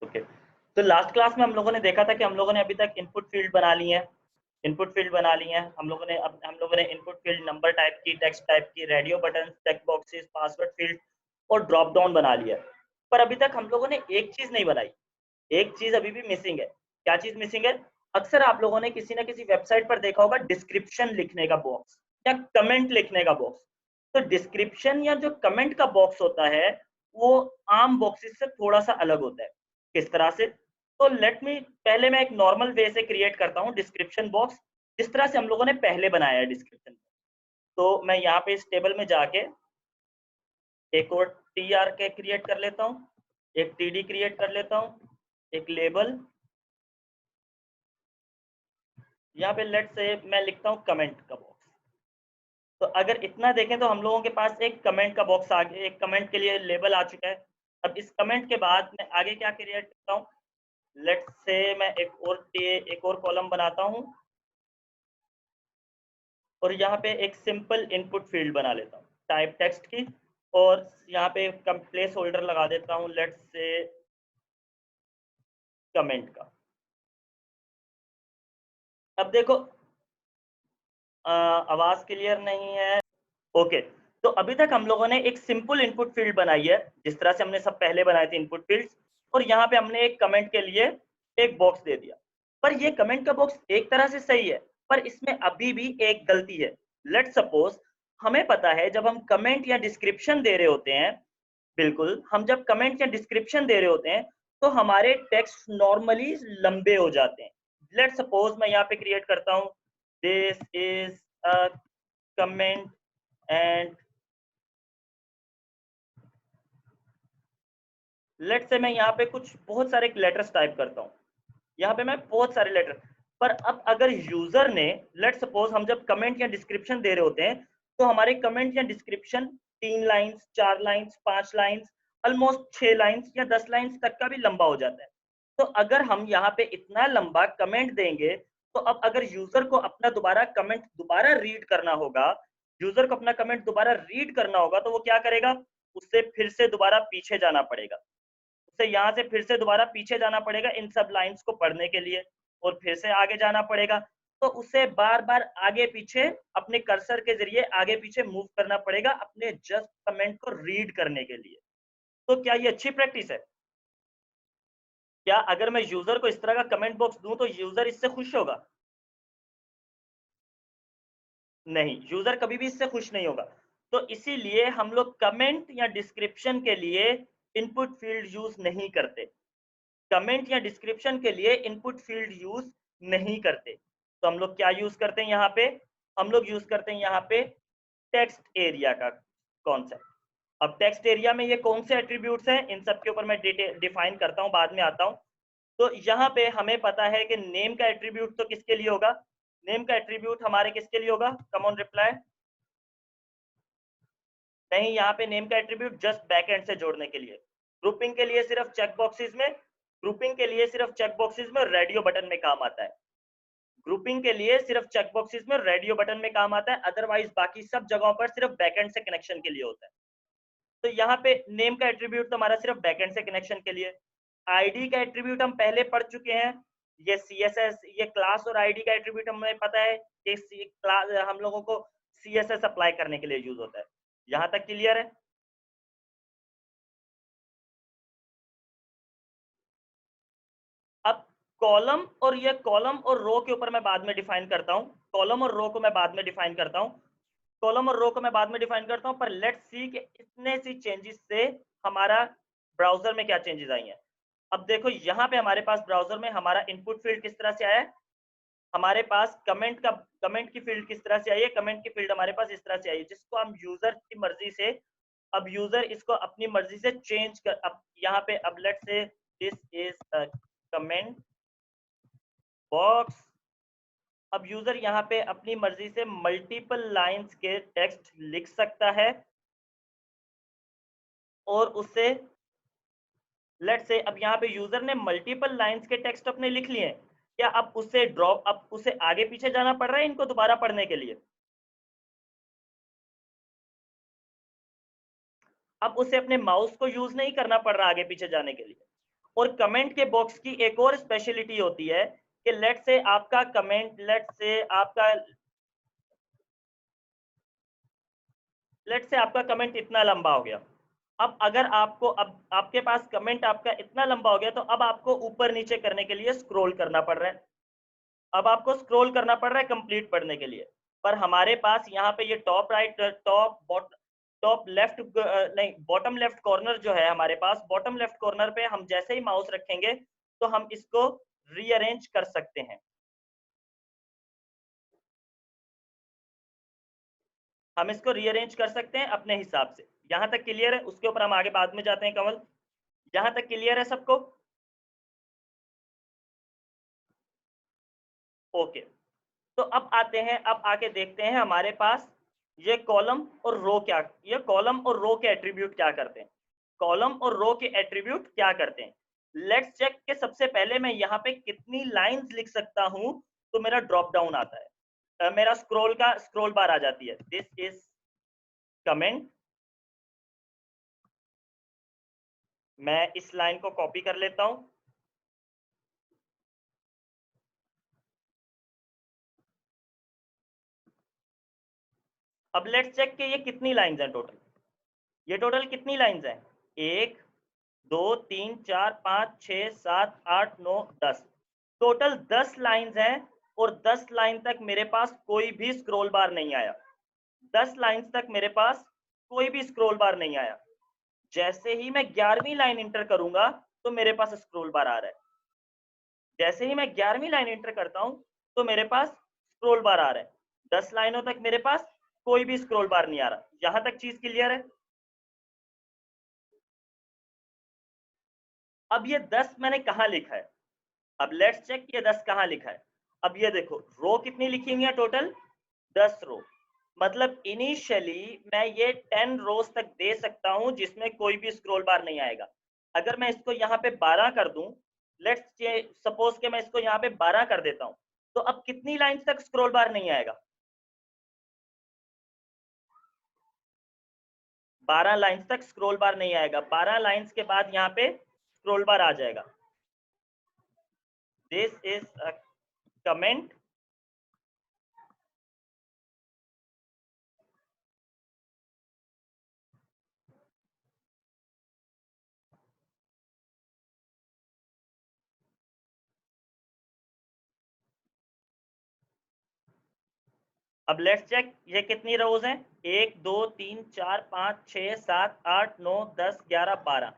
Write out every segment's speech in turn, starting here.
Okay, तो last class में हम लोगों ने देखा था कि हम लोगों ने अभी तक इनपुट फील्ड बना ली है, हम लोगों ने इनपुट फील्ड नंबर टाइप की, टेक्स्ट टाइप की, radio button, check boxes, password field और ड्रॉप डाउन बना लिया। पर अभी तक हम लोगों ने एक चीज नहीं बनाई, एक चीज अभी भी मिसिंग है। क्या चीज मिसिंग है? अक्सर आप लोगों ने किसी ना किसी वेबसाइट पर देखा होगा डिस्क्रिप्शन लिखने का बॉक्स या कमेंट लिखने का बॉक्स। तो डिस्क्रिप्शन या जो कमेंट का बॉक्स होता है वो आम बॉक्सेस से थोड़ा सा अलग होता है। किस तरह से? तो लेट मी पहले मैं एक नॉर्मल वे से क्रिएट करता हूँ डिस्क्रिप्शन बॉक्स, जिस तरह से हम लोगों ने पहले बनाया है डिस्क्रिप्शन। तो मैं यहाँ पे इस टेबल में जाके एक और टी आर के क्रिएट कर लेता हूँ, एक टी डी क्रिएट कर लेता हूँ, एक लेबल, यहाँ पे लेट से मैं लिखता हूँ कमेंट का बॉक्स। तो अगर इतना देखें तो हम लोगों के पास एक कमेंट का बॉक्स आ गया, एक कमेंट के लिए लेबल आ चुका है। अब इस कमेंट के बाद मैं आगे क्या क्रिएट करता हूँ, लेट से मैं एक और कॉलम बनाता हूँ और यहाँ पे एक सिंपल इनपुट फील्ड बना लेता हूँ टाइप टेक्स्ट की, और यहाँ पे प्लेस होल्डर लगा देता हूँ लेट से कमेंट का। अब देखो आवाज क्लियर नहीं है। ओके, तो अभी तक हम लोगों ने एक सिंपल इनपुट फील्ड बनाई है जिस तरह से हमने सब पहले बनाए थे इनपुट फील्ड्स, और यहाँ पे हमने एक कमेंट के लिए एक बॉक्स दे दिया। पर ये कमेंट का बॉक्स एक तरह से सही है, पर इसमें अभी भी एक गलती है। लेट सपोज हमें पता है जब हम कमेंट या डिस्क्रिप्शन दे रहे होते हैं, बिल्कुल हम जब कमेंट या डिस्क्रिप्शन दे रहे होते हैं तो हमारे टेक्स्ट नॉर्मली लंबे हो जाते हैं। लेट सपोज मैं यहाँ पे क्रिएट करता हूँ this is a comment and let से मैं यहाँ पे कुछ बहुत सारे लेटर्स टाइप करता हूँ, यहाँ पे मैं बहुत सारे लेटर। पर अब अगर यूजर ने, लेट सपोज हम जब कमेंट या डिस्क्रिप्शन दे रहे होते हैं तो हमारे कमेंट या description 3 lines, 4 lines, 5 lines, almost 6 lines या 10 लाइन्स तक का भी लंबा हो जाता है। तो अगर हम यहाँ पे इतना लंबा कमेंट देंगे तो अब अगर यूजर को अपना दोबारा कमेंट दोबारा रीड करना होगा, यूजर को अपना कमेंट दोबारा रीड करना होगा तो वो क्या करेगा, उससे फिर से दोबारा पीछे जाना पड़ेगा, उसे यहाँ से फिर से दोबारा पीछे जाना पड़ेगा इन सब लाइंस को पढ़ने के लिए, और फिर से आगे जाना पड़ेगा। तो उसे बार बार आगे पीछे अपने कर्सर के जरिए आगे पीछे मूव करना पड़ेगा अपने जस्ट कमेंट को रीड करने के लिए। तो क्या ये अच्छी प्रैक्टिस है? क्या अगर मैं यूजर को इस तरह का कमेंट बॉक्स दूं तो यूजर इससे खुश होगा? नहीं, यूजर कभी भी इससे खुश नहीं होगा। तो इसीलिए हम लोग कमेंट या डिस्क्रिप्शन के लिए इनपुट फील्ड यूज नहीं करते, कमेंट या डिस्क्रिप्शन के लिए इनपुट फील्ड यूज नहीं करते। तो हम लोग क्या यूज करते हैं यहाँ पे, हम लोग यूज करते हैं यहाँ पे टेक्स्ट एरिया का कॉन्सेप्ट। अब टेक्स्ट एरिया में ये कौन से एट्रीब्यूट्स हैं, इन सब के ऊपर मैं डिफाइन करता हूँ, बाद में आता हूँ। तो यहाँ पे हमें पता है कि नेम का एट्रीब्यूट तो किसके लिए होगा, नेम का एट्रीब्यूट हमारे किसके लिए होगा, कम ऑन रिप्लाई। नहीं, यहाँ पे नेम का एट्रीब्यूट जस्ट बैकएंड से जोड़ने के लिए, ग्रुपिंग के लिए सिर्फ चेक बॉक्सेस में, ग्रुपिंग के लिए सिर्फ चेक बॉक्सेस में रेडियो बटन में काम आता है, ग्रुपिंग के लिए सिर्फ चेक बॉक्सेस में रेडियो बटन में काम आता है, अदरवाइज बाकी सब जगहों पर सिर्फ बैकएंड से कनेक्शन के लिए होता है। तो यहाँ पे नेम का एट्रीब्यूट तो हमारा सिर्फ बैकएंड से कनेक्शन के लिए। आईडी का एट्रीब्यूट हम पहले पढ़ चुके हैं, ये सीएसएस, ये क्लास और आईडी का एट्रीब्यूट हमें पता है कि क्लास हम लोगों को सीएसएस अप्लाई करने के लिए यूज होता है। यहाँ तक क्लियर है? अब कॉलम और रो के ऊपर मैं बाद में डिफाइन करता हूँ, कॉलम और रो को मैं बाद में डिफाइन करता हूँ, कॉलम और रो को मैं बाद में डिफाइन करता हूँ। पर लेट्स सी कि इतने सी चेंजेस से हमारा ब्राउजर में क्या चेंजेस आई हैं। अब देखो यहाँ पे हमारे पास ब्राउजर में हमारा इनपुट फील्ड किस तरह से आया है, हमारे पास कमेंट की फील्ड किस तरह से आई है, कमेंट की फील्ड हमारे पास इस तरह से आई है, जिसको हम यूजर की मर्जी से, अब यूजर इसको अपनी मर्जी से चेंज कर, अब यहाँ पे अब let's say this is a comment box. अब यूजर यहाँ पे अपनी मर्जी से मल्टीपल लाइंस के टेक्स्ट लिख सकता है, और उससे लेट से अब यहाँ पे यूजर ने मल्टीपल लाइंस के टेक्स्ट अपने लिख लिए, क्या अब उसे आगे पीछे जाना पड़ रहा है इनको दोबारा पढ़ने के लिए? अब उसे अपने माउस को यूज नहीं करना पड़ रहा आगे पीछे जाने के लिए, और कमेंट के बॉक्स की एक और स्पेशलिटी होती है कि लेट से आपका कमेंट इतना लंबा हो गया। अब अगर आपको अब आपके पास कमेंट आपका इतना लंबा हो गया, तो अब आपको ऊपर नीचे करने के लिए स्क्रॉल करना पड़ रहा है। अब आपको स्क्रॉल करना पड़ रहा है कंप्लीट पढ़ने के लिए। पर हमारे पास यहाँ पे ये टॉप लेफ्ट नहीं, बॉटम लेफ्ट कॉर्नर जो है हमारे पास, बॉटम लेफ्ट कॉर्नर पे हम जैसे ही माउस रखेंगे तो हम इसको रीअरेंज कर सकते हैं। हम इसको रीअरेंज कर सकते हैं अपने हिसाब से। यहां तक क्लियर है? उसके ऊपर हम आगे बाद में जाते हैं कमल। यहां तक क्लियर है सबको? ओके। तो अब आते हैं, अब आके देखते हैं हमारे पास ये कॉलम और रो क्या, ये कॉलम और रो के एट्रीब्यूट क्या करते हैं। कॉलम और रो के एट्रीब्यूट क्या करते हैं, लेट्स चेक के सबसे पहले मैं यहाँ पे कितनी लाइंस लिख सकता हूं। तो मेरा ड्रॉप डाउन आता है, मेरा स्क्रॉल बार आ जाती है। This is comment. मैं इस लाइन को कॉपी कर लेता हूं। अब लेट्स चेक के ये कितनी लाइंस हैं टोटल। ये टोटल कितनी लाइंस हैं? 1 2 3 4 5 6 7 8 9 10। टोटल 10 लाइंस हैं और 10 लाइन तक मेरे पास कोई भी स्क्रॉल बार नहीं आया। 10 लाइंस तक मेरे पास कोई भी स्क्रॉल बार नहीं आया। जैसे ही मैं 11वीं लाइन इंटर करूंगा तो मेरे पास स्क्रॉल बार आ रहा है। जैसे ही मैं 11वीं लाइन इंटर करता हूं तो मेरे पास स्क्रॉल बार आ रहा है। 10 लाइनों तक मेरे पास कोई भी स्क्रॉल बार नहीं आ रहा। यहां तक चीज क्लियर है? अब ये 10 मैंने कहां लिखा है? अब लेट्स चेक ये 10 कहां लिखा है। अब ये देखो रो कितनी लिखी हुई है टोटल, 10 रो। मतलब इनिशियली मैं ये 10 रोज तक दे सकता हूं जिसमें कोई भी स्क्रॉल बार नहीं आएगा। अगर मैं इसको यहाँ पे 12 कर दूं, लेट्स सपोज के मैं इसको यहाँ पे 12 कर देता हूं, तो अब कितनी लाइंस तक स्क्रॉल बार नहीं आएगा? 12 लाइंस तक स्क्रॉल बार नहीं आएगा। 12 लाइंस के बाद यहाँ पे स्क्रॉल बार आ जाएगा। This is a comment. अब लेट्स चेक ये कितनी रोज हैं, 1 2 3 4 5 6 7 8 9 10 11 12।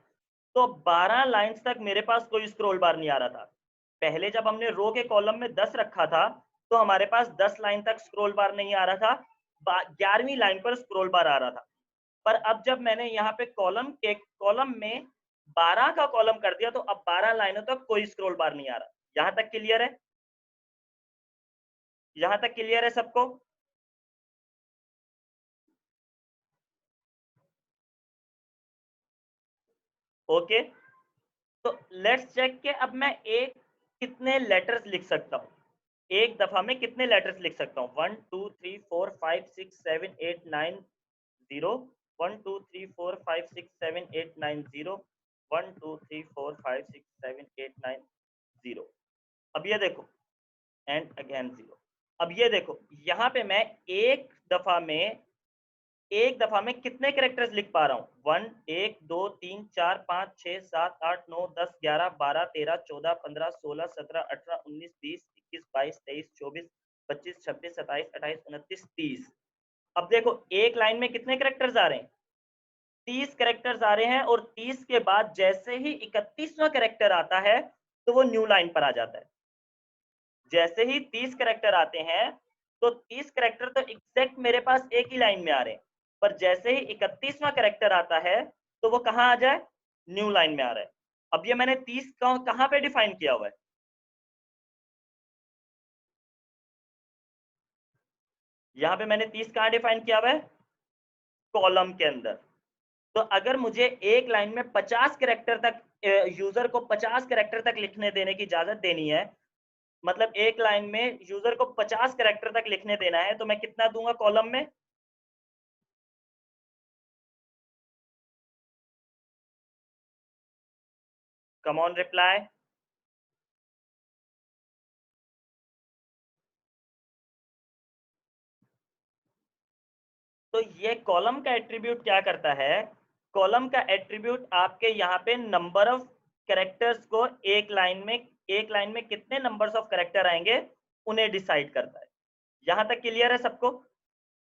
तो 12 लाइंस तक मेरे पास कोई स्क्रॉल बार नहीं आ रहा था। पहले जब हमने रो के कॉलम में 10 रखा था तो हमारे पास 10 लाइन तक स्क्रॉल बार नहीं आ रहा था, 11वीं लाइन पर स्क्रॉल बार आ रहा था। पर अब जब मैंने यहाँ पे कॉलम में 12 का कॉलम कर दिया तो अब 12 लाइनों तक कोई स्क्रॉल बार नहीं आ रहा। यहां तक क्लियर है? यहां तक क्लियर है सबको? ओके। तो लेट्स चेक के अब मैं एक कितने लेटर्स लिख सकता हूँ, एक दफा में कितने लेटर्स लिख सकता हूँ। 1 2 3 4 5 6 7 8 9 0। 1 2 3 4 5 6 7 8 9 0। 1 2 3 4 5 6 7 8 9 0। अब ये देखो, एंड अगेन 0। अब ये देखो यहाँ पे मैं एक दफा में कितने कैरेक्टर्स लिख पा रहा हूँ। 1 1 2 3 4 5 6 7 8 9 10 11 12 13 14 15 16 17 18 19 20 21 22 23 24 25 26 27 28 29 30। अब देखो एक लाइन में कितने कैरेक्टर्स आ रहे हैं, 30 कैरेक्टर्स आ रहे हैं। और 30 के बाद जैसे ही 31वां कैरेक्टर आता है तो वो न्यू लाइन पर आ जाता है। जैसे ही 30 कैरेक्टर आते हैं तो 30 कैरेक्टर तो एग्जैक्ट मेरे पास एक ही लाइन में आ रहे हैं। पर जैसे ही 31वां कैरेक्टर आता है तो वो कहाँ आ जाए, न्यू लाइन में आ रहा है। अब ये मैंने 30 कहाँ पे डिफाइन किया हुआ है, यहाँ पे मैंने 30 कहाँ डिफाइन किया हुआ है, कॉलम के अंदर। तो अगर मुझे एक लाइन में 50 कैरेक्टर तक यूजर को 50 कैरेक्टर तक लिखने देने की इजाजत देनी है, मतलब एक लाइन में यूजर को 50 कैरेक्टर तक लिखने देना है, तो मैं कितना दूंगा कॉलम में, कम ऑन रिप्लाई। तो ये कॉलम का एट्रीब्यूट क्या करता है, कॉलम का एट्रीब्यूट आपके यहाँ पे नंबर ऑफ कैरेक्टर्स को एक लाइन में कितने नंबर्स ऑफ कैरेक्टर आएंगे उन्हें डिसाइड करता है। यहां तक क्लियर है सबको?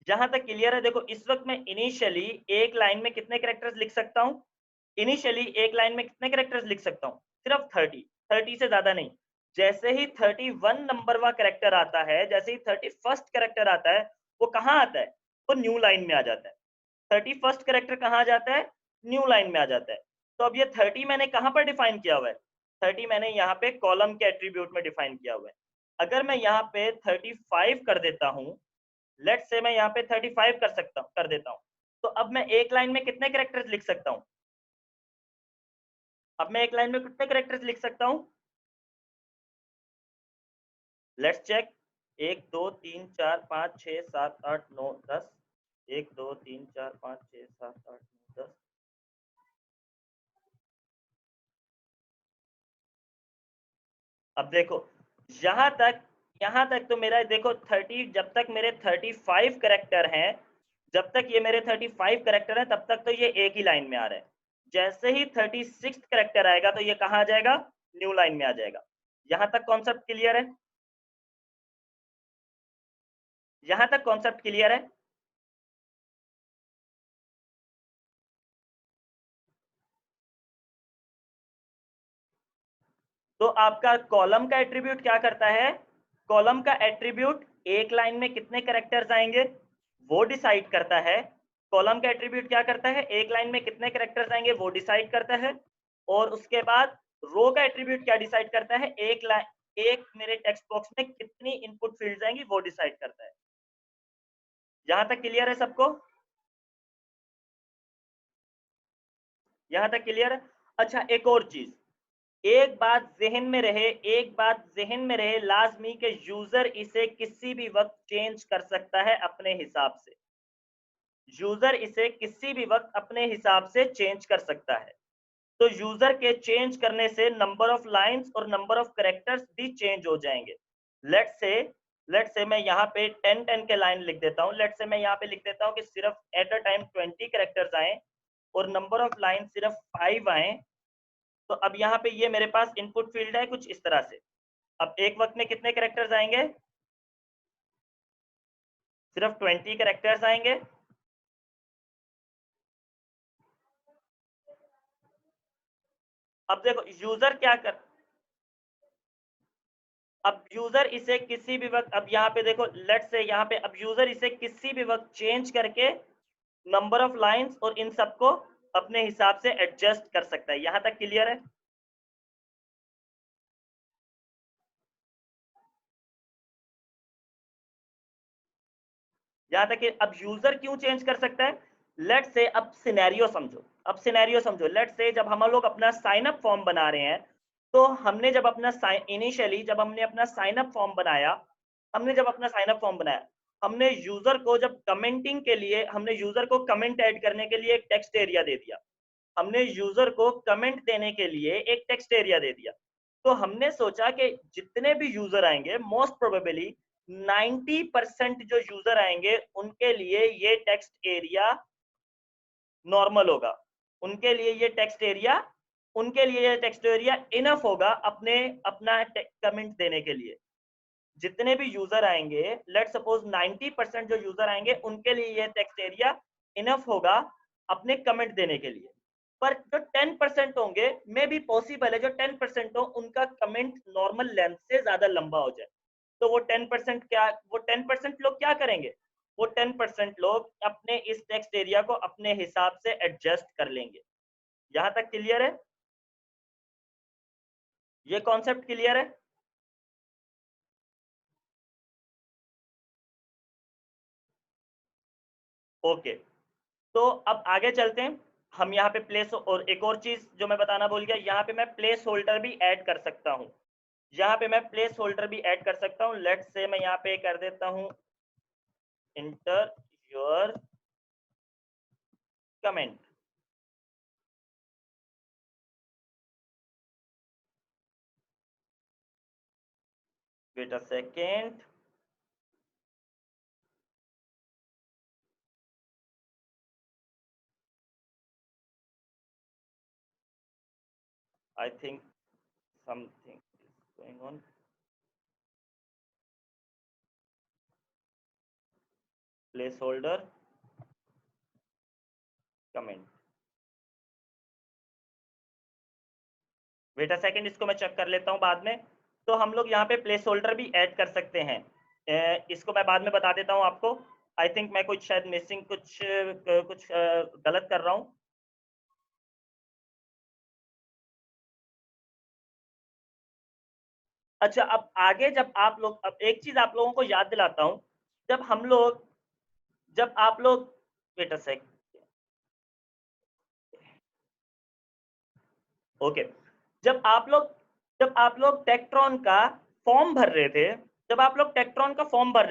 जहां तक क्लियर है, देखो इस वक्त मैं इनिशियली एक लाइन में कितने कैरेक्टर्स लिख सकता हूं, इनिशियली एक लाइन में कितने कैरेक्टर्स लिख सकता हूं, सिर्फ 30 से ज्यादा नहीं। जैसे ही 31 नंबर का कैरेक्टर आता है, जैसे ही 31st कैरेक्टर आता है, वो कहाँ आता है, वो न्यू लाइन में आ जाता है। 31st कैरेक्टर कहाँ आ जाता है, न्यू लाइन में आ जाता है। तो अब ये 30 मैंने कहाँ पर डिफाइन किया हुआ है, 30 मैंने यहाँ पे कॉलम के एट्रीब्यूट में डिफाइन किया हुआ है। अगर मैं यहाँ पे 35 कर देता हूँ, लेट्स से मैं यहाँ पे 35 कर देता हूँ, तो अब मैं एक लाइन में कितने कैरेक्टर्स लिख सकता हूँ, अब मैं एक लाइन में कितने कैरेक्टर्स लिख सकता हूँ, लेट्स चेक। 1 2 3 4 5 6 7 8 9 10, 1 2 3 4 5 6 7 8 9 10। अब देखो यहाँ तक तो मेरा देखो 30, जब तक मेरे 35 करेक्टर हैं, जब तक ये मेरे 35 करेक्टर हैं, तब तक तो ये एक ही लाइन में आ रहा है। जैसे ही 36 करेक्टर आएगा तो ये कहाँ आ जाएगा, न्यू लाइन में आ जाएगा। यहाँ तक कॉन्सेप्ट क्लियर है, यहाँ तक कॉन्सेप्ट क्लियर है। तो आपका कॉलम का एट्रीब्यूट क्या करता है, कॉलम का एट्रीब्यूट एक लाइन में कितने कैरेक्टर्स आएंगे वो डिसाइड करता है। कॉलम का एट्रीब्यूट क्या करता है, एक लाइन में कितने कैरेक्टर्स आएंगे वो डिसाइड करता है। और उसके बाद रो का एट्रीब्यूट क्या डिसाइड करता है, एक मेरे टेक्स्ट बॉक्स में कितनी इनपुट फील्ड्स आएंगी वो डिसाइड करता है। यहां तक क्लियर है सबको, यहां तक क्लियर है। अच्छा एक और चीज, एक बात जहन में रहे, एक बात जहन में रहे लाजमी के यूजर इसे किसी भी वक्त चेंज कर सकता है अपने हिसाब से, यूजर इसे किसी भी वक्त अपने हिसाब से चेंज कर सकता है। तो यूजर के चेंज करने से नंबर ऑफ लाइंस और नंबर ऑफ कैरेक्टर्स भी चेंज हो जाएंगे। लेट्स से मैं यहाँ पे 10 के लाइन लिख देता हूँ, लेट्स से मैं यहाँ पे लिख देता हूँ कि सिर्फ एट अ टाइम 20 कैरेक्टर्स आए और नंबर ऑफ लाइन सिर्फ 5 आए। तो अब यहाँ पे ये मेरे पास इनपुट फील्ड है कुछ इस तरह से। अब एक वक्त में कितने कैरेक्टर्स आएंगे, सिर्फ 20 कैरेक्टर्स आएंगे। अब देखो यूजर क्या कर, अब यूजर इसे किसी भी वक्त, अब यहाँ पे देखो लेट्स से यहाँ पे अब यूजर इसे किसी भी वक्त चेंज करके नंबर ऑफ लाइंस और इन सबको अपने हिसाब से एडजस्ट कर सकता है। यहां तक क्लियर है, यहां तक कि अब यूजर क्यों चेंज कर सकता है। लेट्स से अब सिनेरियो समझो, अब सिनेरियो समझो, लेट्स से जब हम लोग अपना साइन अप फॉर्म बना रहे हैं, तो हमने जब अपना इनिशियली जब हमने अपना साइन अप फॉर्म बनाया, हमने जब अपना साइन अप फॉर्म बनाया, हमने यूजर को जब कमेंटिंग के लिए, हमने यूजर को कमेंट ऐड करने के लिए एक टेक्स्ट एरिया दे दिया, हमने यूजर को कमेंट देने के लिए एक टेक्स्ट एरिया दे दिया। तो हमने सोचा कि जितने भी यूजर आएंगे मोस्ट प्रोबेबली 90% जो यूजर आएंगे उनके लिए ये टेक्स्ट एरिया नॉर्मल होगा, उनके लिए ये टेक्स्ट एरिया उनके लिए ये टेक्स्ट एरिया इनफ होगा अपने अपना कमेंट देने के लिए। जितने भी यूजर आएंगे, लेट सपोज 90% जो यूजर आएंगे उनके लिए ये टेक्स्ट एरिया इनफ होगा अपने कमेंट देने के लिए। पर जो 10% होंगे, मे भी पॉसिबल है जो 10% हो उनका कमेंट नॉर्मल लेंथ से ज्यादा लंबा हो जाए। तो वो 10% क्या, वो 10% लोग क्या करेंगे, वो 10% लोग अपने इस टेक्स्ट एरिया को अपने हिसाब से एडजस्ट कर लेंगे। यहां तक क्लियर है, ये कॉन्सेप्ट क्लियर है। ओके, तो अब आगे चलते हैं। हम यहाँ पे प्लेस, और एक और चीज जो मैं बताना भूल गया, यहाँ पे मैं प्लेस होल्डर भी ऐड कर सकता हूँ, यहाँ पे मैं प्लेस होल्डर भी ऐड कर सकता हूँ। लेट्स से मैं यहाँ पे कर देता हूँ inter your comment. wait a second. I think something is going on. Placeholder comment. Wait a second, इसको मैं चेक कर लेता हूँ बाद में। तो हम लोग यहाँ पे प्लेस होल्डर भी ऐड कर सकते हैं। इसको मैं बाद में बता देता हूँ आपको। आई थिंक मैं कुछ शायद मिसिंग कुछ गलत कर रहा हूँ। अच्छा, अब आगे जब आप लोग, अब एक चीज आप लोगों को याद दिलाता हूँ, जब आप लोग वेट अ सेकंड, ओके, जब आप लोग टेक्ट्रॉन का फॉर्म भर रहे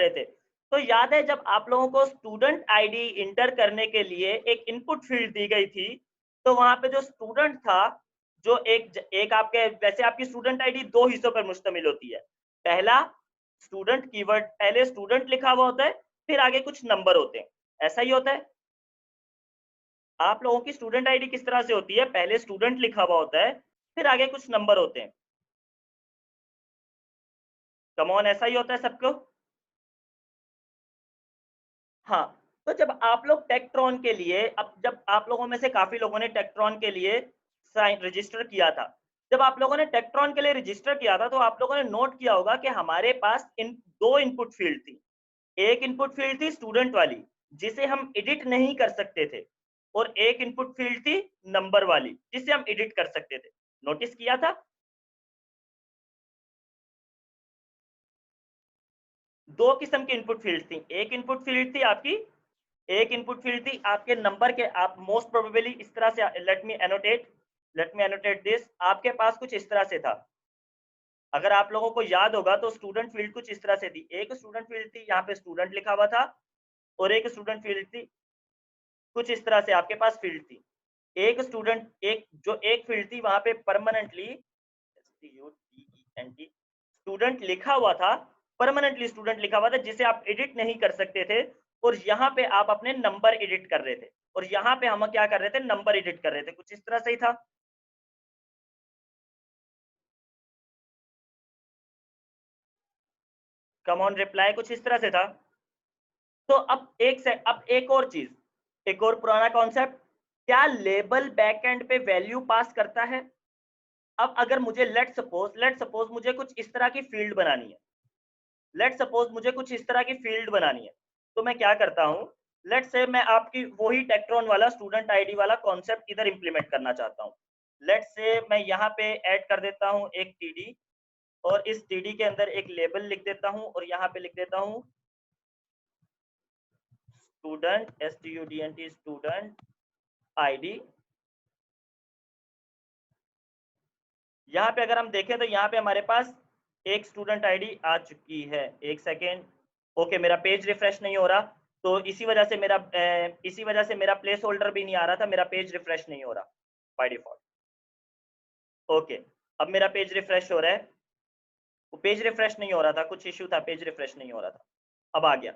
थे, तो याद है जब आप लोगों को स्टूडेंट आईडी इंटर करने के लिए एक इनपुट फील्ड दी गई थी, तो वहां पे जो स्टूडेंट था, जो एक आपके, वैसे आपकी स्टूडेंट आईडी दो हिस्सों पर मुश्तमिल होती है। पहला स्टूडेंट कीवर्ड, पहले स्टूडेंट लिखा हुआ होता है, फिर आगे कुछ नंबर होते हैं, ऐसा ही होता है। आप लोगों की स्टूडेंट आईडी किस तरह से होती है? पहले स्टूडेंट लिखा हुआ होता है, फिर आगे कुछ नंबर होते हैं। कमॉन, ऐसा ही होता है सबको? हाँ। तो जब आप लोग टेक्ट्रॉन के लिए, अब जब आप लोगों में से काफी लोगों ने टेक्ट्रॉन के लिए साइन रजिस्टर किया था, जब आप लोगों ने टेक्ट्रॉन के लिए रजिस्टर किया था, तो आप लोगों ने नोट किया होगा कि हमारे पास इन दो इनपुट फील्ड थी। एक इनपुट फील्ड थी स्टूडेंट वाली, जिसे हम एडिट नहीं कर सकते थे, और एक इनपुट फील्ड थी नंबर वाली, जिसे हम एडिट कर सकते थे। नोटिस किया था? दो किस्म की इनपुट फील्ड थी। एक इनपुट फील्ड थी आपकी, एक इनपुट फील्ड थी आपके नंबर के, आप मोस्ट प्रोबेबली इस तरह से, लेट मी एनोटेट दिस, आपके पास कुछ इस तरह से था। अगर आप लोगों को याद होगा तो स्टूडेंट फील्ड कुछ इस तरह से थी। एक स्टूडेंट फील्ड थी, यहाँ पे स्टूडेंट लिखा हुआ था, और एक स्टूडेंट फील्ड थी कुछ इस तरह से, आपके पास फील्ड थी। एक स्टूडेंट, एक फील्ड थी वहां पे परमानेंटली स्टूडेंट लिखा हुआ था, परमानेंटली स्टूडेंट लिखा हुआ था, जिसे आप एडिट नहीं कर सकते थे, और यहाँ पे आप अपने नंबर एडिट कर रहे थे, और यहाँ पे हम क्या कर रहे थे? नंबर एडिट कर रहे थे। कुछ इस तरह से ही था। कम ऑन रिप्लाई, कुछ इस तरह से था। तो अब एक और चीज, एक और पुराना कॉन्सेप्ट, क्या लेबल बैकएंड पे वैल्यू पास करता है? अब अगर मुझे लेट सपोज मुझे कुछ इस तरह की फील्ड बनानी है, तो मैं क्या करता हूँ? लेट से मैं आपकी वही टेक्ट्रॉन वाला स्टूडेंट आईडी वाला कॉन्सेप्ट इधर इंप्लीमेंट करना चाहता हूँ। लेट से मैं यहाँ पे ऐड कर देता हूँ एक टीडी, और इस टीडी के अंदर एक लेबल लिख देता हूँ, और यहाँ पे लिख देता हूँ स्टूडेंट आईडी। यहाँ पे अगर हम देखें तो यहाँ पे हमारे पास एक स्टूडेंट आईडी आ चुकी है। एक सेकेंड, ओके, मेरा पेज रिफ्रेश नहीं हो रहा, तो इसी वजह से मेरा प्लेस होल्डर भी नहीं आ रहा था, मेरा पेज रिफ्रेश नहीं हो रहा बाय डिफॉल्ट। ओके, अब मेरा पेज रिफ्रेश हो रहा है। वो पेज रिफ्रेश नहीं हो रहा था, कुछ इश्यू था, पेज रिफ्रेश नहीं हो रहा था। अब आ गया।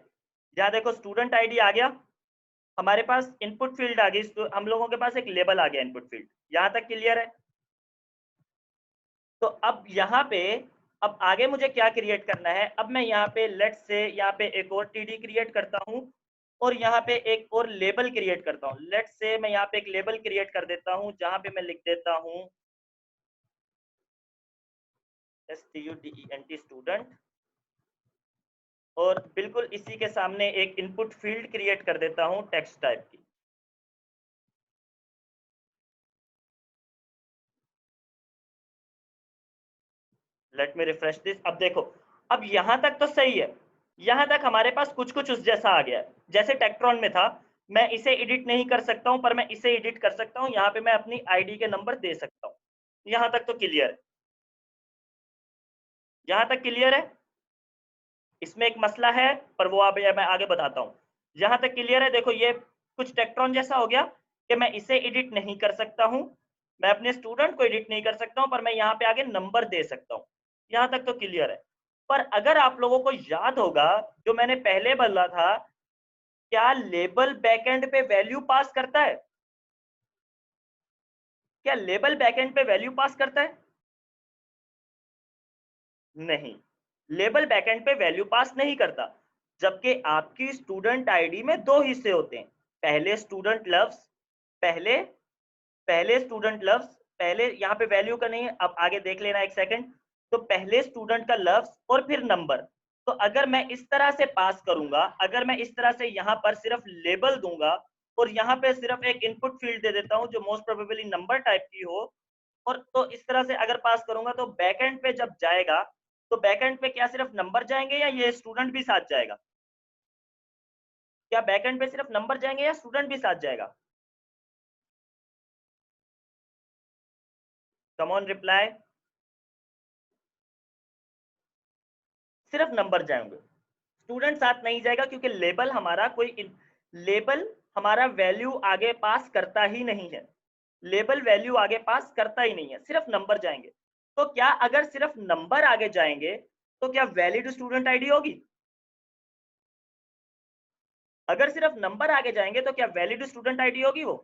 यहाँ देखो स्टूडेंट आईडी आ गया, हमारे पास इनपुट फील्ड आ गई, हम लोगों के पास एक लेबल आ गया इनपुट फील्ड। यहाँ तक क्लियर है? तो अब यहाँ पे, अब आगे मुझे क्या क्रिएट करना है? अब मैं यहाँ पे लेट से यहाँ पे एक और टीडी क्रिएट करता हूँ, और यहाँ पे एक और लेबल क्रिएट करता हूँ। लेट से मैं यहाँ पे एक लेबल क्रिएट कर देता हूँ, जहाँ पे मैं लिख देता हूँ STUDENT स्टूडेंट, और बिल्कुल इसी के सामने एक इनपुट फील्ड क्रिएट कर देता हूँ टेक्स्ट टाइप की। Let me refresh this. अब देखो, अब यहां तक तो सही है, यहां तक हमारे पास कुछ कुछ उस जैसा आ गया है, जैसे टेक्ट्रॉन में था। मैं इसे एडिट नहीं कर सकता हूं, पर मैं इसे एडिट कर सकता हूं। यहाँ पे मैं अपनी आईडी के नंबर दे सकता हूं। यहां तक तो क्लियर है? यहां तक क्लियर है? इसमें एक मसला है, पर वो अब मैं आगे बताता हूँ। यहां तक क्लियर है? देखो, ये कुछ टेक्ट्रॉन जैसा हो गया कि मैं इसे एडिट नहीं कर सकता हूँ, मैं अपने स्टूडेंट को एडिट नहीं कर सकता हूँ, पर मैं यहाँ पे आगे नंबर दे सकता हूँ। यहाँ तक तो क्लियर है? पर अगर आप लोगों को याद होगा जो मैंने पहले बोला था, क्या लेबल बैकएंड पे वैल्यू पास करता है? क्या लेबल बैकएंड पे वैल्यू पास करता है? नहीं, लेबल बैकएंड पे वैल्यू पास नहीं करता। जबकि आपकी स्टूडेंट आईडी में दो हिस्से होते हैं। पहले स्टूडेंट लव्स, पहले पहले स्टूडेंट लव्स, पहले यहाँ पे वैल्यू का नहीं, अब आगे देख लेना एक सेकंड। तो पहले स्टूडेंट का लव्स और फिर नंबर। तो अगर मैं इस तरह से पास करूंगा, अगर मैं इस तरह से यहाँ पर सिर्फ लेबल दूंगा और यहाँ पे सिर्फ एक इनपुट फील्ड दे देता हूँ जो मोस्ट प्रोबेबली नंबर टाइप की हो, और तो इस तरह से अगर पास करूंगा तो बैकएंड पे जब जाएगा तो बैकएंड पे क्या सिर्फ नंबर जाएंगे या ये स्टूडेंट भी साथ जाएगा? क्या बैकएंड पे सिर्फ नंबर जाएंगे या स्टूडेंट भी साथ जाएगा? Come on reply. सिर्फ नंबर जाएंगे, स्टूडेंट साथ नहीं जाएगा, क्योंकि लेबल हमारा वैल्यू आगे पास करता ही नहीं है। लेबल वैल्यू आगे पास करता ही नहीं है, सिर्फ नंबर जाएंगे। तो क्या अगर सिर्फ नंबर आगे जाएंगे तो क्या वैलिड स्टूडेंट आईडी होगी? अगर सिर्फ नंबर आगे जाएंगे तो क्या वैलिड स्टूडेंट आईडी होगी वो?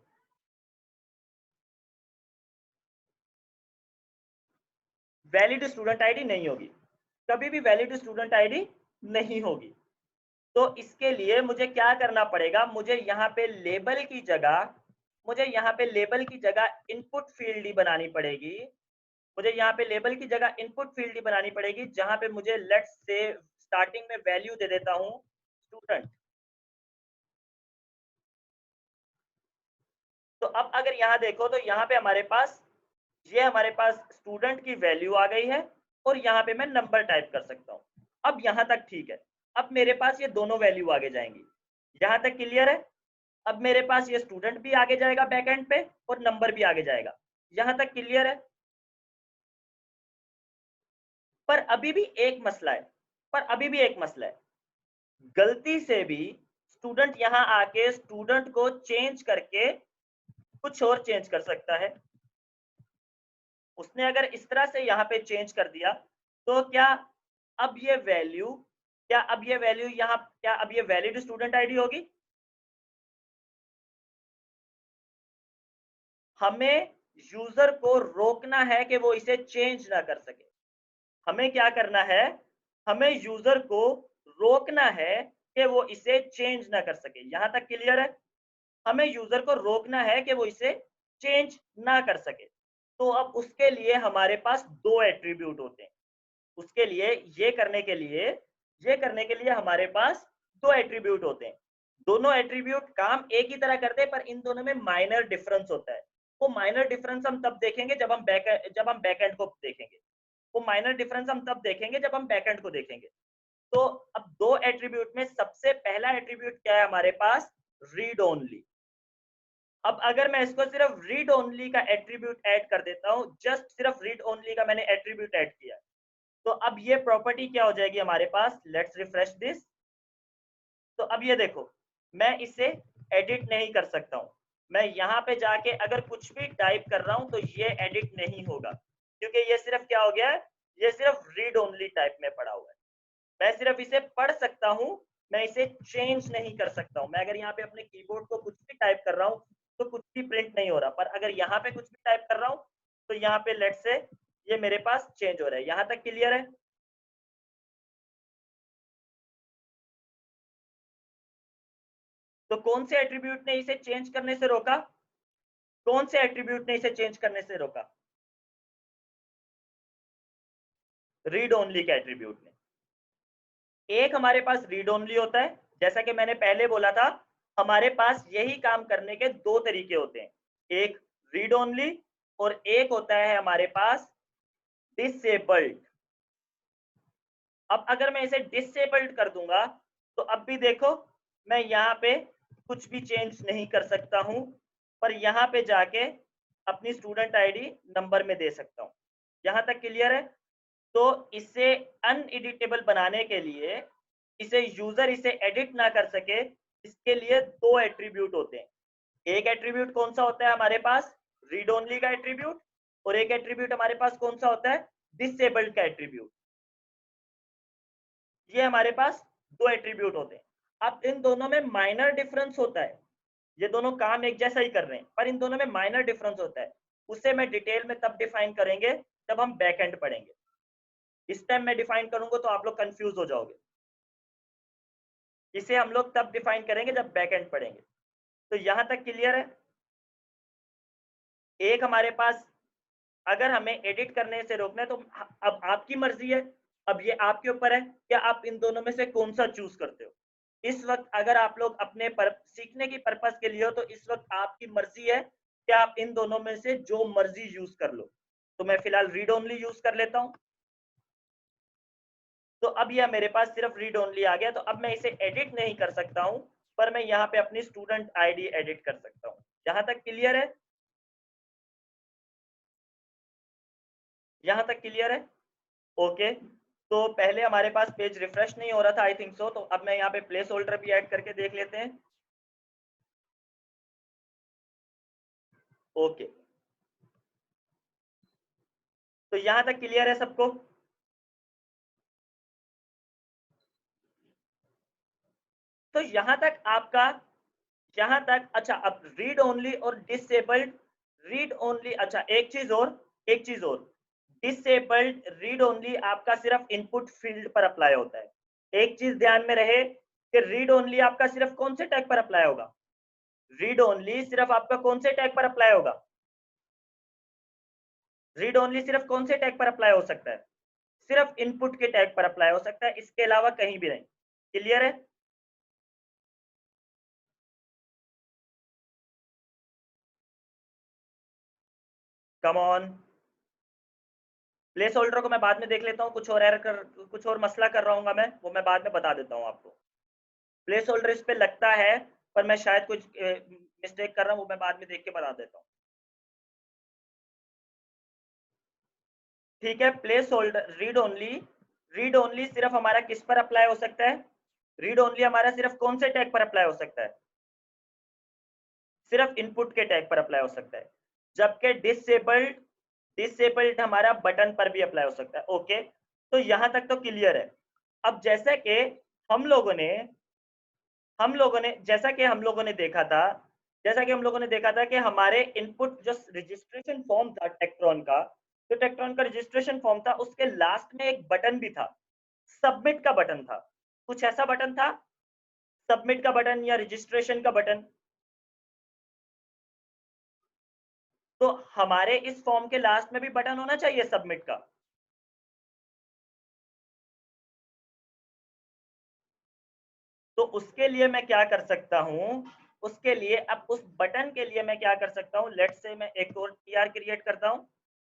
वैलिड स्टूडेंट आईडी नहीं होगी, कभी भी वैलिड स्टूडेंट आईडी नहीं होगी। तो इसके लिए मुझे क्या करना पड़ेगा, मुझे यहाँ पे लेबल की जगह, मुझे यहाँ पे लेबल की जगह इनपुट फील्ड ही बनानी पड़ेगी। मुझे यहाँ पे लेबल की जगह इनपुट फील्ड ही बनानी पड़ेगी, जहाँ पे मुझे लेट्स से स्टार्टिंग में वैल्यू दे देता हूँ स्टूडेंट। तो अब अगर यहाँ देखो तो यहाँ पे हमारे पास, ये हमारे पास स्टूडेंट की वैल्यू आ गई है और यहाँ पे मैं नंबर टाइप कर सकता हूँ। अब यहाँ तक ठीक है। अब मेरे पास ये दोनों वैल्यू आगे जाएंगी, यहाँ तक क्लियर है? अब मेरे पास ये स्टूडेंट भी आगे जाएगा बैकएंड पे और नंबर भी आगे जाएगा, यहाँ तक क्लियर है? पर अभी भी एक मसला है, पर अभी भी एक मसला है। गलती से भी स्टूडेंट यहाँ आके स्टूडेंट को चेंज करके कुछ और चेंज कर सकता है। उसने अगर इस तरह से यहाँ पे चेंज कर दिया तो क्या अब ये वैल्यू, क्या अब ये वैल्यू यहाँ, क्या अब ये वैलिड स्टूडेंट आईडी होगी? हमें यूजर को रोकना है कि वो इसे चेंज ना कर सके। हमें क्या करना है, हमें यूजर को रोकना है कि वो इसे चेंज ना कर सके। यहां तक क्लियर है? हमें यूजर को रोकना है कि वो इसे चेंज ना कर सके। तो अब उसके लिए हमारे पास दो एट्रीब्यूट होते हैं। उसके लिए ये करने के लिए हमारे पास दो एट्रीब्यूट होते हैं। दोनों एट्रीब्यूट काम एक ही तरह करते हैं, पर इन दोनों में माइनर डिफरेंस होता है। वो माइनर डिफरेंस हम तब देखेंगे जब हम बैकएंड को देखेंगे। वो माइनर डिफरेंस हम तब देखेंगे जब हम बैकएंड को देखेंगे। तो अब दो एट्रीब्यूट में सबसे पहला एट्रीब्यूट क्या है हमारे पास? Read only. अब अगर मैं इसको सिर्फ रीड ओनली का एट्रीब्यूट ऐड कर देता हूं, जस्ट सिर्फ रीड ओनली का मैंने एट्रीब्यूट ऐड किया, तो अब ये प्रॉपर्टी क्या हो जाएगी हमारे पास? Let's refresh this. तो अब ये देखो, मैं इसे एडिट नहीं कर सकता हूँ। मैं यहाँ पे जाके अगर कुछ भी टाइप कर रहा हूँ तो ये एडिट नहीं होगा, क्योंकि ये सिर्फ क्या हो गया है, ये सिर्फ रीड ओनली टाइप में पड़ा हुआ है। मैं सिर्फ इसे पढ़ सकता हूँ, मैं इसे चेंज नहीं कर सकता हूँ। मैं अगर यहाँ पे अपने कीबोर्ड को कुछ भी टाइप कर रहा हूँ तो कुछ भी प्रिंट नहीं हो रहा, पर अगर यहाँ पे कुछ भी टाइप कर रहा हूँ तो यहाँ पे लेट से ये मेरे पास चेंज हो रहा है। यहाँ तक क्लियर है? तो कौन से एट्रीब्यूट ने इसे चेंज करने से रोका? कौन से एट्रीब्यूट ने इसे चेंज करने से रोका? रीड ओनली के एट्रीब्यूट ने। एक हमारे पास रीड ओनली होता है, जैसा कि मैंने पहले बोला था, हमारे पास यही काम करने के दो तरीके होते हैं, एक रीड ओनली और एक होता है हमारे पास डिसेबल्ड। अब अगर मैं इसे डिसेबल्ड कर दूंगा तो अब भी देखो, मैं यहाँ पे कुछ भी चेंज नहीं कर सकता हूँ, पर यहाँ पे जाके अपनी स्टूडेंट आईडी नंबर में दे सकता हूँ। यहाँ तक क्लियर है? तो इसे अनएडिटेबल बनाने के लिए, इसे यूजर इसे एडिट ना कर सके, इसके लिए दो एट्रीब्यूट होते हैं। एक एट्रीब्यूट कौन सा होता है हमारे पास? रीड ओनली का एट्रीब्यूट। और एक एट्रीब्यूट हमारे पास कौन सा होता है? डिसेबल्ड का एट्रीब्यूट। ये हमारे पास दो एट्रीब्यूट होते हैं। अब इन दोनों में माइनर डिफरेंस होता है, ये दोनों काम एक जैसा ही कर रहे हैं, पर इन दोनों में माइनर डिफरेंस होता है। उसे मैं डिटेल में तब डिफाइन करेंगे जब हम बैक एंड पढ़ेंगे। इस टाइम मैं डिफाइन करूंगा तो आप लोग कंफ्यूज हो जाओगे। इसे हम लोग तब डिफाइन करेंगे जब बैक एंड पढ़ेंगे। तो यहां तक क्लियर है? एक हमारे पास, अगर हमें एडिट करने से रोकना है तो अब आपकी मर्जी है, अब ये आपके ऊपर है कि आप इन दोनों में से कौन सा चूज करते हो। इस वक्त अगर आप लोग अपने सीखने की पर्पस के लिए हो तो इस वक्त आपकी मर्जी है कि आप इन दोनों में से जो मर्जी यूज कर लो। तो मैं फिलहाल रीड ओनली यूज कर लेता हूं। तो अब यह मेरे पास सिर्फ रीड ओनली आ गया, तो अब मैं इसे एडिट नहीं कर सकता हूं, पर मैं यहाँ पे अपनी स्टूडेंट आईडी एडिट कर सकता हूं। यहां तक क्लियर है? यहां तक क्लियर है? ओके। तो पहले हमारे पास पेज रिफ्रेश नहीं हो रहा था, आई थिंक सो, तो अब मैं यहाँ पे प्लेस होल्डर भी ऐड करके देख लेते हैं। ओके, तो यहां तक क्लियर है सबको? तो यहां तक आपका, यहां तक अच्छा। अब रीड ओनली और डिसेबल्ड, रीड ओनली, अच्छा एक चीज और, एक चीज और, डिसेबल्ड रीड ओनली आपका सिर्फ इनपुट फील्ड पर अप्लाई होता है। एक चीज ध्यान में रहे कि रीड ओनली आपका सिर्फ कौन से टैग पर अप्लाई होगा? रीड ओनली सिर्फ आपका कौन से टैग पर अप्लाई होगा? रीड ओनली सिर्फ कौन से टैग पर अप्लाई हो सकता है? सिर्फ इनपुट के टैग पर अप्लाई हो सकता है, इसके अलावा कहीं भी नहीं। क्लियर है? Come on. प्लेस होल्डर को मैं बाद में देख लेता हूँ, कुछ और मसला कर रहा हूँ मैं, वो मैं बाद में बता देता हूँ आपको। प्लेस होल्डर इस पे लगता है, पर मैं शायद कुछ मिस्टेक कर रहा हूँ, वो मैं बाद में देख के बता देता हूँ। ठीक है, place holder read only, read only सिर्फ हमारा किस पर अप्लाई हो सकता है? रीड ओनली हमारा सिर्फ कौन से टैग पर अप्लाई हो सकता है? सिर्फ इनपुट के टैग पर अप्लाई हो सकता है। जबकि डिसेबल्ड, डिसेबल्ड हमारा बटन पर भी अप्लाई हो सकता है। ओके, तो यहां तक तो क्लियर है। अब जैसे कि हम लोगों ने जैसा कि हम लोगों ने देखा था, जैसा कि हम लोगों ने देखा था कि हमारे इनपुट जो रजिस्ट्रेशन फॉर्म था टेक्ट्रॉन का, जो टेक्ट्रॉन का रजिस्ट्रेशन फॉर्म था, उसके लास्ट में एक बटन भी था, सबमिट का बटन था। कुछ ऐसा बटन था, सबमिट का बटन या रजिस्ट्रेशन का बटन। तो हमारे इस फॉर्म के लास्ट में भी बटन होना चाहिए सबमिट का। तो उसके लिए मैं क्या कर सकता हूं, उसके लिए अब उस बटन के लिए मैं क्या कर सकता हूं, लेट से मैं एक और टीआर क्रिएट करता हूं,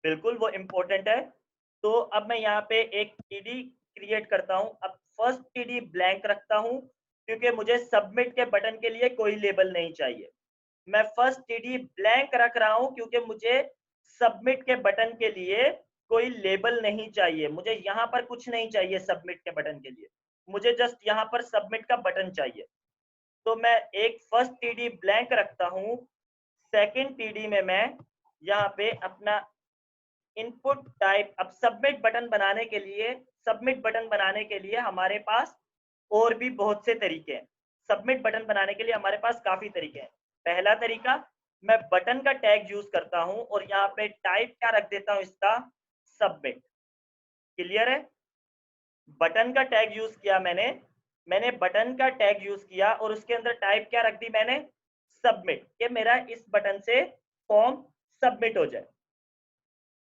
बिल्कुल वो इंपॉर्टेंट है। तो अब मैं यहाँ पे एक टीडी क्रिएट करता हूं। अब फर्स्ट टीडी ब्लैंक रखता हूं, क्योंकि मुझे सबमिट के बटन के लिए कोई लेबल नहीं चाहिए। मैं फर्स्ट टीडी ब्लैंक रख रहा हूं क्योंकि मुझे सबमिट के बटन के लिए कोई लेबल नहीं चाहिए, मुझे यहाँ पर कुछ नहीं चाहिए सबमिट के बटन के लिए, मुझे जस्ट यहाँ पर सबमिट का बटन चाहिए। तो मैं एक फर्स्ट टीडी ब्लैंक रखता हूं, सेकंड टीडी में मैं यहाँ पे अपना इनपुट टाइप, अब सबमिट बटन बनाने के लिए, सबमिट बटन बनाने के लिए हमारे पास और भी बहुत से तरीके हैं। सबमिट बटन बनाने के लिए हमारे पास काफी तरीके हैं। पहला तरीका, मैं बटन का टैग यूज करता हूं और यहाँ पे टाइप क्या रख देता हूं इसका, सबमिट। क्लियर है? बटन का टैग यूज किया मैंने बटन का टैग यूज किया और उसके अंदर टाइप क्या रख दी मैंने, सबमिट, कि मेरा इस बटन से फॉर्म सबमिट हो जाए।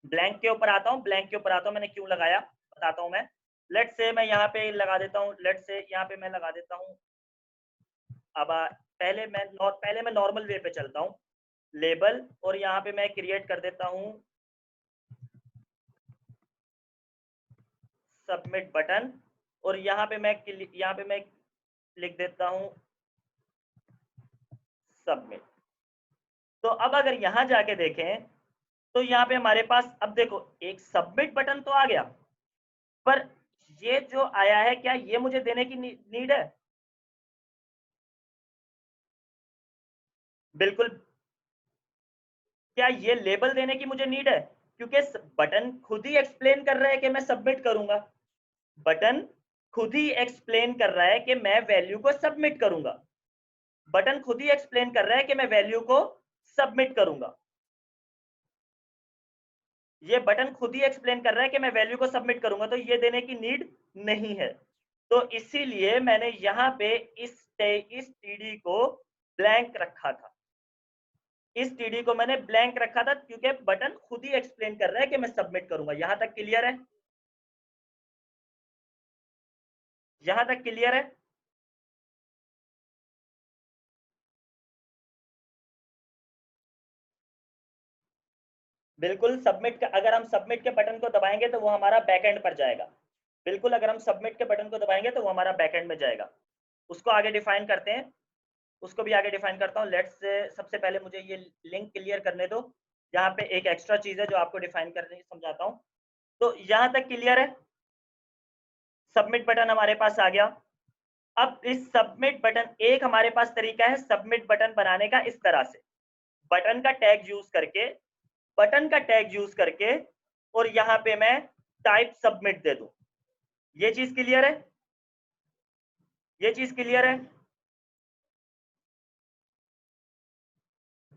ब्लैंक के ऊपर आता हूँ, ब्लैंक के ऊपर आता हूँ, मैंने क्यों लगाया बताता हूँ मैं। लेट से मैं यहाँ पे लगा देता हूँ, लेट से यहाँ पे मैं लगा देता हूँ। अब पहले मैं नॉर्मल वे पे चलता हूँ, लेबल, और यहाँ पे मैं क्रिएट कर देता हूँ सबमिट बटन, और यहाँ पे मैं लिख देता हूँ सबमिट। तो अब अगर यहाँ जाके देखें तो यहाँ पे हमारे पास, अब देखो एक सबमिट बटन तो आ गया, पर ये जो आया है क्या ये मुझे देने की नीड है? बिल्कुल। क्या ये लेबल देने की मुझे नीड है? क्योंकि बटन खुद ही एक्सप्लेन कर रहा है कि मैं सबमिट करूंगा। बटन खुद ही एक्सप्लेन कर रहा है कि मैं वैल्यू को सबमिट करूंगा। बटन खुद ही एक्सप्लेन कर रहा है कि मैं वैल्यू को सबमिट करूंगा। ये बटन खुद ही एक्सप्लेन कर रहा है कि मैं वैल्यू को सबमिट करूंगा, तो ये देने की नीड नहीं है। तो इसीलिए मैंने यहाँ पे इस टीडी को ब्लैंक रखा था। इस टीडी को मैंने ब्लैंक रखा था क्योंकि बटन खुद ही एक्सप्लेन कर रहा है कि मैं सबमिट करूंगा। यहां तक क्लियर है? यहां तक क्लियर है? बिल्कुल सबमिट, अगर हम सबमिट के बटन को दबाएंगे तो वो हमारा बैकएंड पर जाएगा। बिल्कुल, अगर हम सबमिट के बटन को दबाएंगे तो वो हमारा बैकएंड में जाएगा। उसको आगे डिफाइन करते हैं, उसको भी आगे डिफाइन करता हूँ। लेट्स से सबसे पहले मुझे ये लिंक क्लियर करने दो। यहाँ पे एक एक्स्ट्रा चीज है जो आपको डिफाइन करने समझाता हूँ। तो यहाँ तक क्लियर है? सबमिट बटन हमारे पास आ गया। अब इस सबमिट बटन, एक हमारे पास तरीका है सबमिट बटन बनाने का, इस तरह से बटन का टैग यूज करके, बटन का टैग यूज करके, और यहाँ पे मैं टाइप सबमिट दे दूं। ये चीज क्लियर है? ये चीज क्लियर है?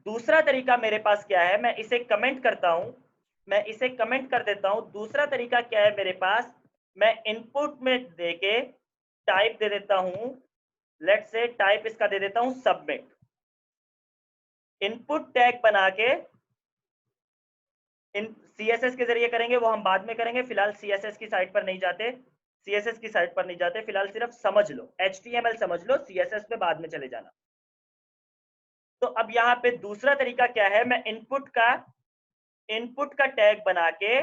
दूसरा तरीका मेरे पास क्या है, मैं इसे कमेंट करता हूं, मैं इसे कमेंट कर देता हूं। दूसरा तरीका क्या है मेरे पास, मैं इनपुट में देके टाइप दे देता हूं। लेट से टाइप इसका दे देता हूं सबमिट। इनपुट टैग बना के इन सीएसएस के जरिए करेंगे, वो हम बाद में करेंगे। फिलहाल सीएसएस की साइट पर नहीं जाते, सीएसएस की साइट पर नहीं जाते फिलहाल, सिर्फ समझ लो, एचटीएमएल समझ लो, सीएसएस पे बाद में चले जाना। तो अब यहाँ पे दूसरा तरीका क्या है, मैं इनपुट का टैग बना के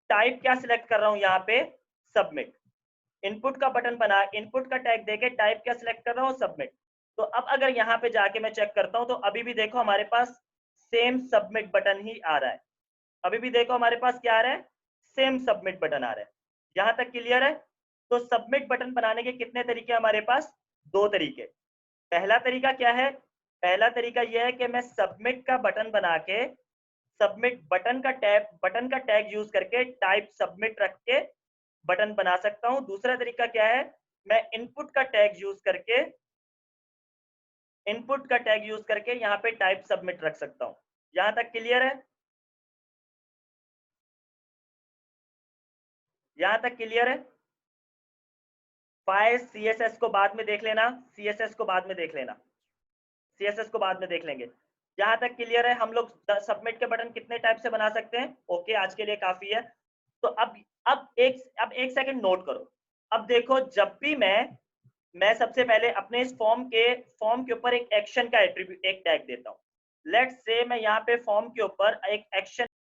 टाइप क्या सिलेक्ट कर रहा हूं, यहाँ पे सबमिट। इनपुट का बटन बना, इनपुट का टैग देके टाइप क्या सिलेक्ट कर रहा हूं, सबमिट। तो अब अगर यहाँ पे जाके मैं चेक करता हूं तो अभी भी देखो हमारे पास सेम सबमिट बटन ही आ रहा है। अभी भी देखो हमारे पास क्या आ रहा है, सेम सबमिट बटन आ रहा है। यहां तक क्लियर है? तो सबमिट बटन बनाने के कितने तरीके हमारे पास, दो तरीके। पहला तरीका क्या है, पहला तरीका यह है कि मैं सबमिट का बटन बना के, सबमिट बटन का टैग यूज करके टाइप सबमिट रख के बटन बना सकता हूं। दूसरा तरीका क्या है, मैं इनपुट का टैग यूज करके, यहाँ पे टाइप सबमिट रख सकता हूं। यहां तक क्लियर है? यहां तक क्लियर है? फाइल सीएसएस को बाद में देख लेना, सीएसएस को बाद में देख लेना, सीएसएस को बाद में देख लेंगे। जहां तक क्लियर है, हम लोग सबमिट के बटन कितने टाइप से बना सकते हैं? ओके, आज के लिए काफी है। तो अब एक सेकंड नोट करो। अब देखो, जब भी मैं सबसे पहले अपने इस फॉर्म के ऊपर एक एक्शन का एट्रीब्यूट, एक टैग देता हूं। लेट्स से मैं यहाँ पे फॉर्म के ऊपर एक एक्शन